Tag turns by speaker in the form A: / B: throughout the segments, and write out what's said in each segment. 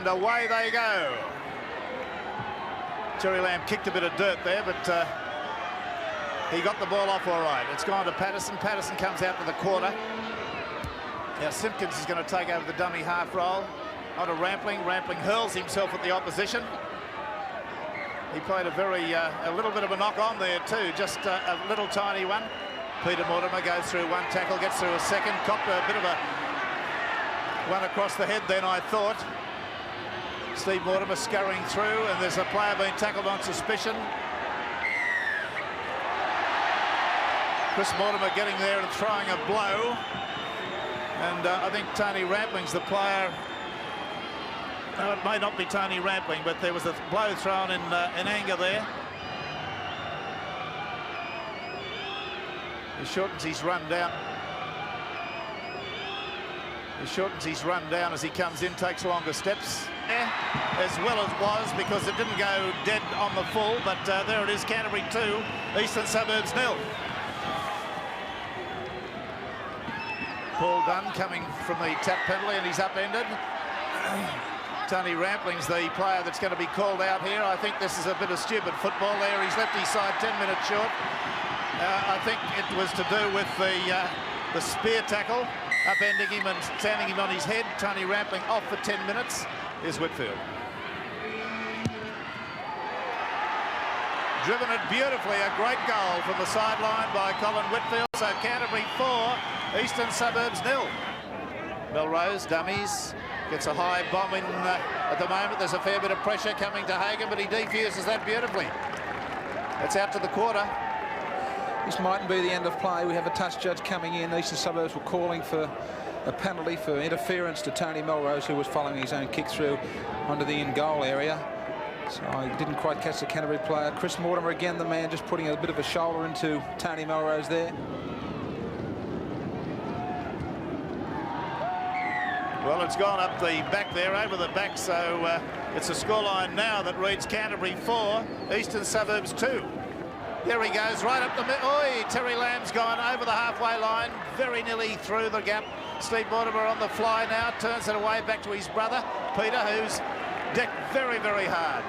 A: And away they go. Terry Lamb kicked a bit of dirt there, but he got the ball off all right. It's gone to Patterson. Patterson comes out to the quarter. Now Simpkins is going to take over the dummy half roll. On to Rampling. Rampling hurls himself at the opposition. He played a little bit of a knock on there too, just a little tiny one. Peter Mortimer goes through one tackle, gets through a second, copped a bit of a one across the head then, I thought. Steve Mortimer scurrying through, and there's a player being tackled on suspicion. Chris Mortimer getting there and throwing a blow. And I think Tony Rampling's the player. No, it may not be Tony Rampling, but there was a blow thrown in anger there. He shortens his run down. He shortens his run down as he comes in, takes longer steps. As well as was, because it didn't go dead on the full, but there it is, Canterbury 2, Eastern Suburbs 0. Paul Dunn coming from the tap penalty and he's upended. Tony Rampling's the player that's going to be called out here. I think this is a bit of stupid football there. He's left his side 10 minutes short. I think it was to do with the spear tackle, upending him and standing him on his head. Tony Rampling off for 10 minutes. Here's Whitfield. Driven it beautifully, a great goal from the sideline by Colin Whitfield. So Canterbury 4, Eastern Suburbs 0. Melrose, dummies, gets a high bomb in at the moment. There's a fair bit of pressure coming to Hagan, but he defuses that beautifully. It's out to the quarter.
B: This mightn't be the end of play. We have a touch judge coming in. Eastern Suburbs were calling for a penalty for interference to Tony Melrose, who was following his own kick through onto the in-goal area. So I didn't quite catch the Canterbury player. Chris Mortimer, again, the man just putting a bit of a shoulder into Tony Melrose there.
A: Well, it's gone up the back there, over the back, so it's a scoreline now that reads Canterbury 4, Eastern Suburbs 2. There he goes, right up the middle. Oi, Terry Lamb's gone over the halfway line, very nearly through the gap. Steve Mortimer on the fly now, turns it away back to his brother, Peter, who's decked very, very hard.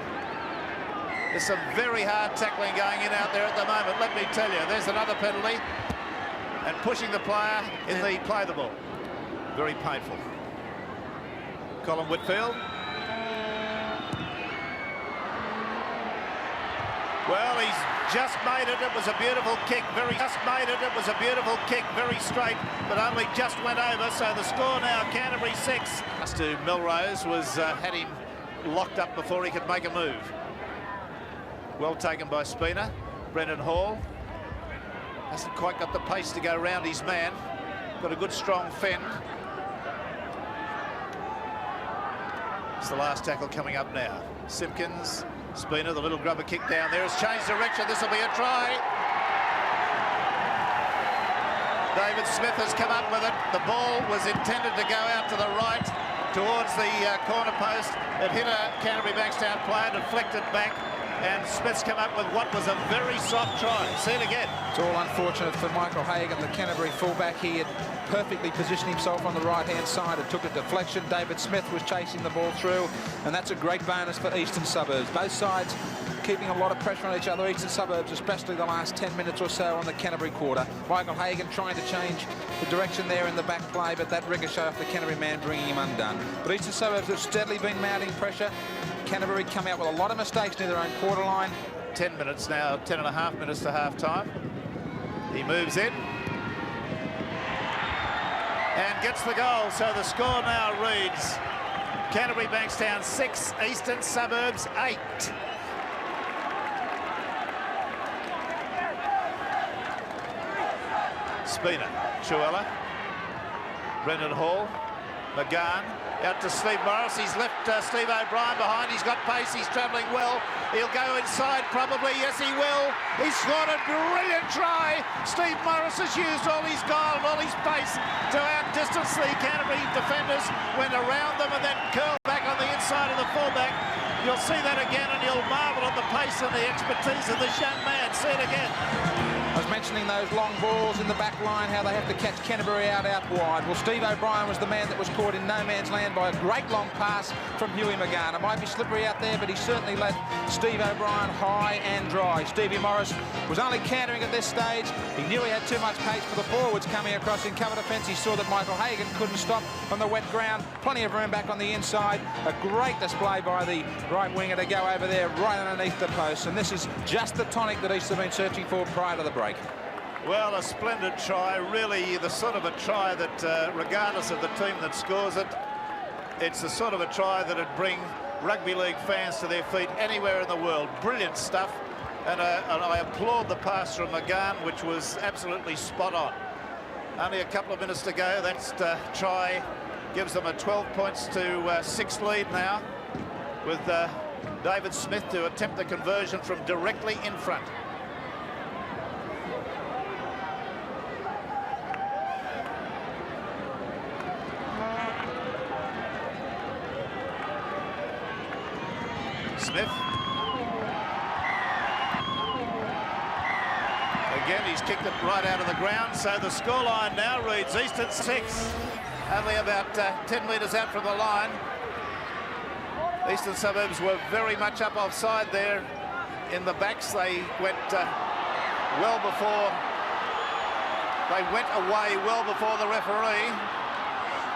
A: There's some very hard tackling going in out there at the moment, let me tell you. There's another penalty, and pushing the player in the play the ball. Very painful. Colin Whitfield. Well, he's just made it. It was a beautiful kick. Beautiful kick, very straight, but only just went over. So the score now, Canterbury 6. To Melrose was had him locked up before he could make a move. Well taken by Spina. Brendan Hall hasn't quite got the pace to go around his man. Got a good strong fend. It's the last tackle coming up now. Simpkins. Spina, the little grubber kick down there, has changed direction. This will be a try. David Smith has come up with it. The ball was intended to go out to the right towards the corner post. It hit a Canterbury Bankstown player, deflected back, and Smith's come up with what was a very soft try. See it again.
B: It's all unfortunate for Michael Hagan, the Canterbury fullback. He had perfectly positioned himself on the right-hand side. It took a deflection. David Smith was chasing the ball through, and that's a great bonus for Eastern Suburbs. Both sides keeping a lot of pressure on each other. Eastern Suburbs, especially the last 10 minutes or so on the Canterbury quarter. Michael Hagan trying to change the direction there in the back play, but that ricochet off the Canterbury man bringing him undone. But Eastern Suburbs have steadily been mounting pressure. Canterbury come out with a lot of mistakes near their own quarter line.
A: 10 minutes now, 10.5 minutes to half-time. He moves in and gets the goal. So the score now reads Canterbury Bankstown 6, Eastern Suburbs 8. Spina, Chuella, Brendan Hall, McGahn, out to Steve Morris. He's left Steve O'Brien behind. He's got pace. He's travelling well. He'll go inside probably. Yes, he will. He's scored a brilliant try. Steve Morris has used all his guile and all his pace to outdistance the Canterbury defenders. Went around them and then curled back on the inside of the fullback. You'll see that again and you'll marvel at the pace and the expertise of this young man. See it again.
B: I was mentioning those long balls in the back line, how they have to catch Canterbury out wide. Well, Steve O'Brien was the man that was caught in no man's land by a great long pass from Huey McGann. It might be slippery out there, but he certainly led Steve O'Brien high and dry. Stevie Morris was only cantering at this stage. He knew he had too much pace for the forwards coming across in cover defence. He saw that Michael Hagan couldn't stop on the wet ground. Plenty of room back on the inside. A great display by the right winger to go over there right underneath the post. And this is just the tonic that East have been searching for prior to the break.
A: Well, a splendid try, really the sort of a try that, regardless of the team that scores it, it's the sort of a try that would bring rugby league fans to their feet anywhere in the world. Brilliant stuff, and I applaud the pass from McGann, which was absolutely spot on. Only a couple of minutes to go. That try gives them a 12 points to 6 lead now, with David Smith to attempt the conversion from directly in front. Smith. Again, he's kicked it right out of the ground. So the scoreline now reads Eastern 6. Only about 10 metres out from the line. Eastern Suburbs were very much up offside there in the backs. They went well before. They went away well before the referee.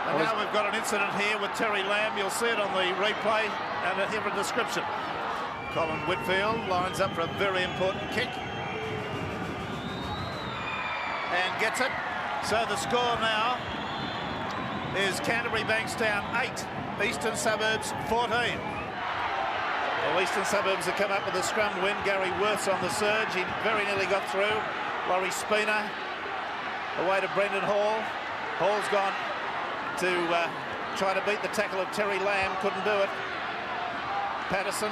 A: And now we've got an incident here with Terry Lamb. You'll see it on the replay and hear a description. Colin Whitfield lines up for a very important kick. And gets it. So the score now is Canterbury Bankstown 8, Eastern Suburbs 14. Well, Eastern Suburbs have come up with a scrum win. Gary Worth's on the surge. He very nearly got through. Laurie Spina away to Brendan Hall. Hall's gone to try to beat the tackle of Terry Lamb. Couldn't do it. Patterson.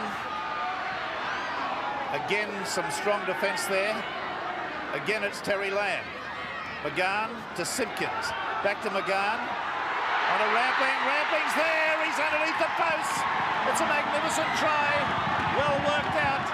A: Again, some strong defence there. Again, it's Terry Lamb. McGann to Simpkins. Back to McGann. On a Rampling. Rampling's there. He's underneath the post. It's a magnificent try. Well worked out.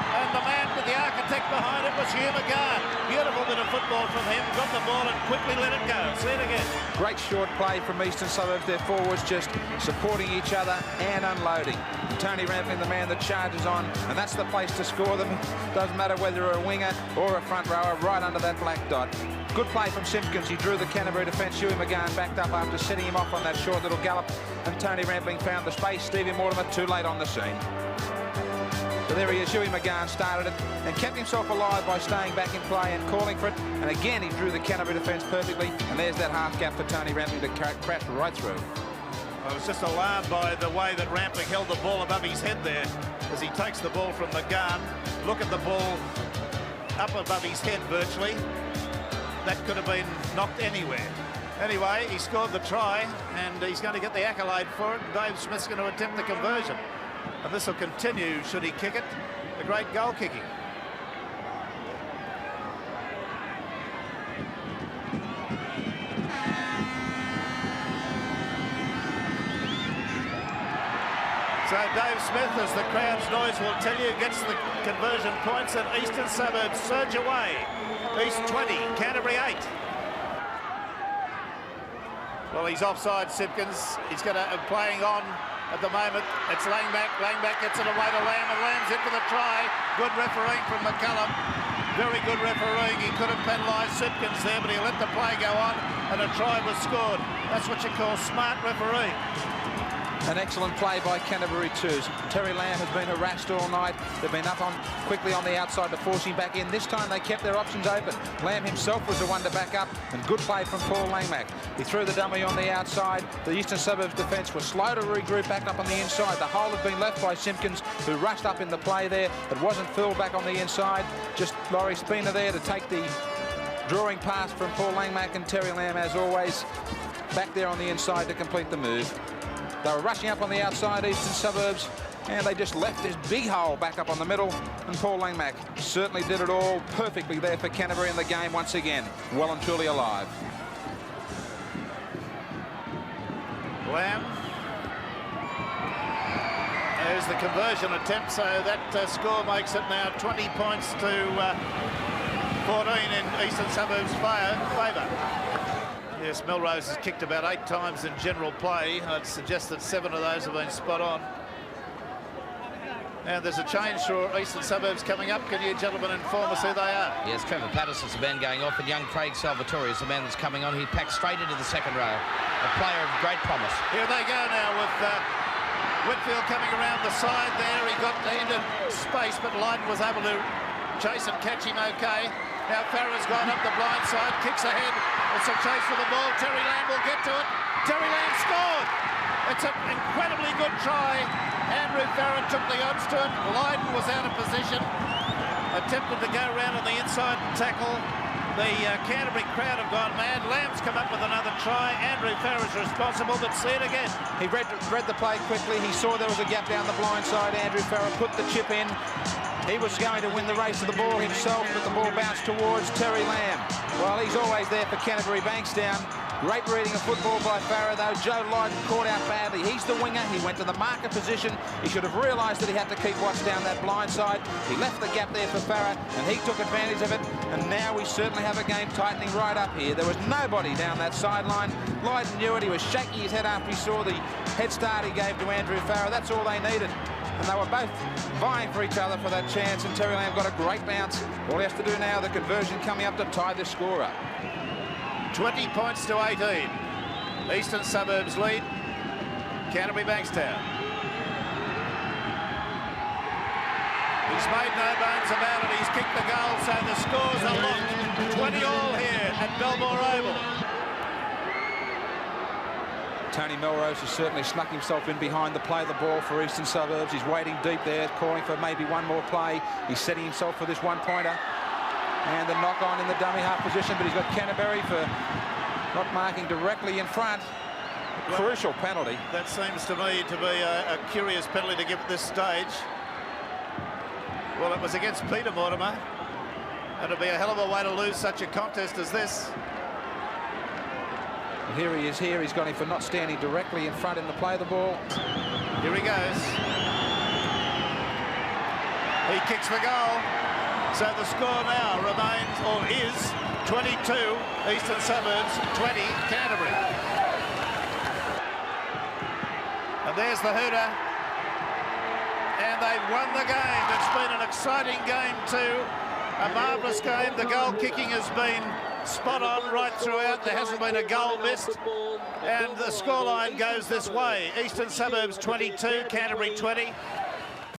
A: And the man with the architect behind it was Hugh McGann. Beautiful bit of football from him. Got the ball and quickly let it go. See it again. Great
B: short play from Eastern Suburbs. Their forwards just supporting each other and unloading. Tony Rampling, the man that charges on, and that's the place to score them. Doesn't matter whether you're a winger or a front rower, right under that black dot. Good play from Simpkins. He drew the Canterbury defence. Huey McGann backed up after setting him off on that short little gallop, and Tony Rampling found the space. Stevie Mortimer too late on the scene. So there he is. Huey McGann started it and kept himself alive by staying back in play and calling for it. And again, he drew the Canterbury defence perfectly. And there's that half gap for Tony Rampling to crash right through.
A: I was just alarmed by the way that Rampling held the ball above his head there as he takes the ball from McGann. Look at the ball up above his head virtually. That could have been knocked anywhere. Anyway, he scored the try and he's going to get the accolade for it. Dave Smith's going to attempt the conversion. And this will continue should he kick it. The great goal kicking. So Dave Smith, as the crowd's noise will tell you, gets the conversion points, and Eastern Suburbs surge away. East 20, Canterbury 8. Well, he's offside, Simpkins. He's got a playing on at the moment. It's Langback. Langback gets it away to Lamb, and Lamb's in for the try. Good refereeing from McCullum. Very good refereeing. He could have penalised Simpkins there, but he let the play go on, and a try was scored. That's what you call smart refereeing.
B: An excellent play by Canterbury too. Terry Lamb has been harassed all night. They've been up on quickly on the outside to force him back in. This time they kept their options open. Lamb himself was the one to back up, and good play from Paul Langmack. He threw the dummy on the outside. The Eastern Suburbs defence was slow to regroup back up on the inside. The hole had been left by Simpkins, who rushed up in the play there. It wasn't filled back on the inside. Just Laurie Spina there to take the drawing pass from Paul Langmack, and Terry Lamb, as always, back there on the inside to complete the move. They were rushing up on the outside, Eastern Suburbs, and they just left this big hole back up on the middle, and Paul Langmack certainly did it all perfectly there for Canterbury in the game once again, well and truly alive.
A: Lamb there's the conversion attempt, so that score makes it now 20 points to 14 in Eastern Suburbs' favour. Yes, Melrose has kicked about 8 times in general play. I'd suggest that 7 of those have been spot on. And there's a change for Eastern Suburbs coming up. Can you gentlemen inform us who they are?
C: Yes, Trevor Patterson's the man going off, and young Craig Salvatore is the man that's coming on. He packed straight into the second row. A player of great promise.
A: Here they go now with Whitfield coming around the side there. He got into space, but Lydon was able to chase and catch him okay. Now Farrah's gone up the blind side, kicks ahead. It's a chase for the ball. Terry Lamb will get to it. Terry Lamb scored. It's an incredibly good try. Andrew Farrah took the odds to it. Lydon was out of position. Attempted to go around on the inside and tackle. The Canterbury crowd have gone mad. Lamb's come up with another try. Andrew Farrah's responsible, but see it again.
B: He read the play quickly. He saw there was a gap down the blind side. Andrew Farrah put the chip in. He was going to win the race to the ball himself, but the ball bounced towards Terry Lamb. Well, he's always there for Canterbury Bankstown. Great reading of football by Farrah, though. Joe Lydon caught out badly. He's the winger. He went to the marker position. He should have realised that he had to keep watch down that blind side. He left the gap there for Farrah, and he took advantage of it. And now we certainly have a game tightening right up here. There was nobody down that sideline. Lydon knew it. He was shaking his head after he saw the head start he gave to Andrew Farrah. That's all they needed. And they were both vying for each other for that chance, and Terry Lamb got a great bounce. All he has to do now, the conversion coming up to tie the score up.
A: 20 points to 18. Eastern Suburbs lead. Canterbury Bankstown. He's made no bones about it. He's kicked the goal, so the scores are locked. 20 all here at Belmore Oval.
B: Tony Melrose has certainly snuck himself in behind the play of the ball for Eastern Suburbs. He's waiting deep there, calling for maybe one more play. He's setting himself for this one-pointer. And the knock-on in the dummy half position, but he's got Canterbury for not marking directly in front. Crucial penalty.
A: That seems to me to be a curious penalty to give at this stage. Well, it was against Peter Mortimer. And it'd be a hell of a way to lose such a contest as this.
B: Well, here he is here. He's got him for not standing directly in front in the play of the ball.
A: Here he goes. He kicks the goal. So the score now remains, or is, 22 Eastern Suburbs, 20 Canterbury. And there's the hooter. And they've won the game. It's been an exciting game too. A marvellous game. The goal kicking has been spot on right throughout. There hasn't been a goal missed. And the scoreline goes this way. Eastern Suburbs 22, Canterbury 20.